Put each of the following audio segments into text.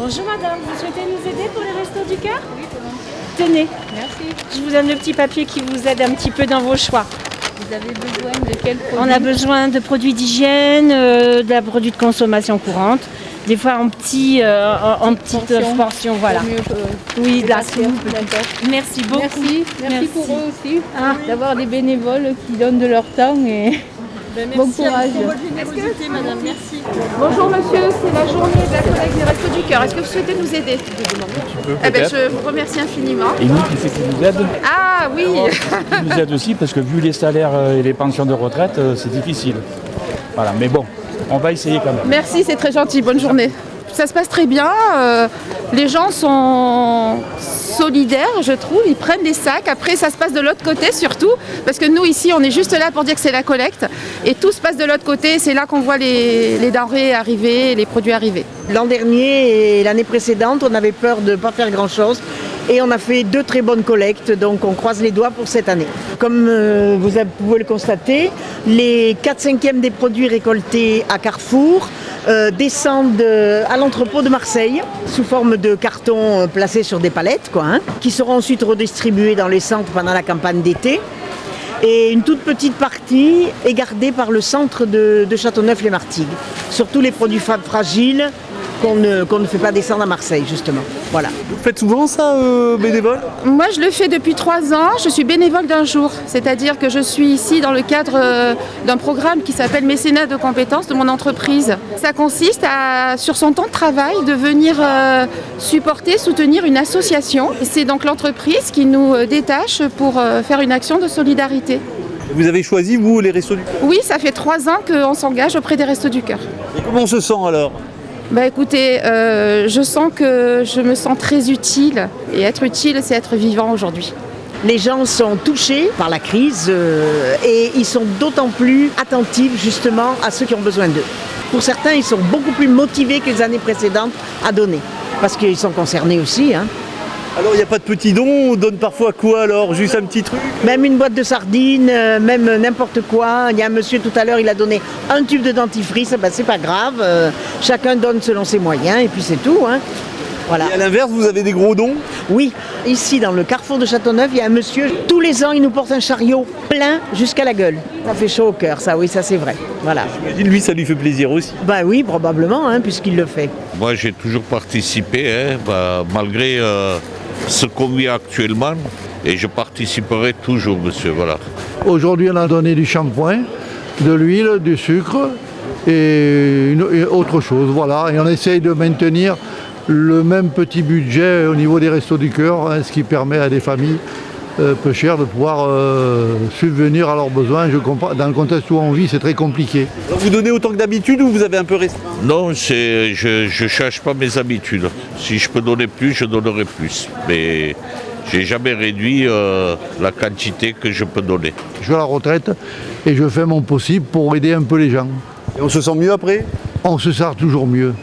Bonjour madame, vous souhaitez nous aider pour les Restos du Cœur? Oui, volontiers. Tenez, Merci. je vous donne le petit papier qui vous aide un petit peu dans vos choix. Vous avez besoin de quels produits? On a besoin de produits d'hygiène, de produits de consommation courante, des fois en petites portions, voilà. Oui, de la soupe. D'accord. Merci beaucoup. Merci pour eux aussi d'avoir des bénévoles qui donnent de leur temps et bon courage. Pour votre générosité, madame, merci. Bonjour monsieur, c'est la journée de la collecte des Restos du Cœur. Est-ce que vous souhaitez nous aider? Je vous remercie infiniment. Et nous, qui c'est qui nous aide? Ah oui. Qui nous aide aussi parce que vu les salaires et les pensions de retraite, c'est difficile. Voilà, mais bon, on va essayer quand même. Merci, c'est très gentil. Bonne journée. Ça se passe très bien. Les gens sont solidaires, je trouve. Ils prennent des sacs. Après, ça se passe de l'autre côté surtout. Parce que nous, ici, on est juste là pour dire que c'est la collecte. Et tout se passe de l'autre côté. C'est là qu'on voit les denrées arriver, les produits arriver. L'an dernier et l'année précédente, on avait peur de ne pas faire grand-chose. Et on a fait 2 très bonnes collectes, donc on croise les doigts pour cette année. Comme vous pouvez le constater, les 4/5 des produits récoltés à Carrefour descendent à l'entrepôt de Marseille sous forme de cartons placés sur des palettes, qui seront ensuite redistribués dans les centres pendant la campagne d'été. Et une toute petite partie est gardée par le centre de Châteauneuf-les-Martigues, surtout les produits fragiles qu'on ne fait pas descendre à Marseille, justement. Voilà. Vous faites souvent ça, bénévole? Moi, je le fais depuis 3 ans. Je suis bénévole d'un jour. C'est-à-dire que je suis ici dans le cadre d'un programme qui s'appelle Mécénat de compétences de mon entreprise. Ça consiste sur son temps de travail, de venir soutenir une association. Et c'est donc l'entreprise qui nous détache pour faire une action de solidarité. Vous avez choisi, vous, les Restos du Cœur? Oui, ça fait 3 ans qu'on s'engage auprès des Restos du Cœur. Et comment on se sent alors? Écoutez, je me sens très utile. Et être utile, c'est être vivant aujourd'hui. Les gens sont touchés par la crise et ils sont d'autant plus attentifs justement à ceux qui ont besoin d'eux. Pour certains, ils sont beaucoup plus motivés que les années précédentes à donner, parce qu'ils sont concernés aussi. Alors il n'y a pas de petits dons, on donne parfois quoi alors? Juste un petit truc? Même une boîte de sardines, même n'importe quoi. Il y a un monsieur tout à l'heure, il a donné un tube de dentifrice, c'est pas grave. Chacun donne selon ses moyens et puis c'est tout. Voilà. Et à l'inverse, vous avez des gros dons? Oui, ici dans le carrefour de Châteauneuf, il y a un monsieur, tous les ans il nous porte un chariot plein jusqu'à la gueule. Ça fait chaud au cœur, ça oui, ça c'est vrai. Voilà. J'imagine lui ça lui fait plaisir aussi. Oui, probablement, puisqu'il le fait. Moi j'ai toujours participé, malgré ce qu'on vit actuellement, et je participerai toujours, monsieur, voilà. Aujourd'hui on a donné du shampoing, de l'huile, du sucre et autre chose, voilà. Et on essaye de maintenir le même petit budget au niveau des Restos du Cœur, ce qui permet à des familles peu chères de pouvoir subvenir à leurs besoins. Je comprends, dans le contexte où on vit, c'est très compliqué. Alors vous donnez autant que d'habitude ou vous avez un peu restreint? Non, je ne change pas mes habitudes. Si je peux donner plus, je donnerai plus. Mais j'ai jamais réduit la quantité que je peux donner. Je suis à la retraite et je fais mon possible pour aider un peu les gens. Et on se sent mieux après? On se sent toujours mieux.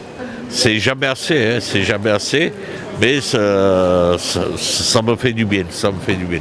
C'est jamais assez, c'est jamais assez, mais ça me fait du bien, ça me fait du bien.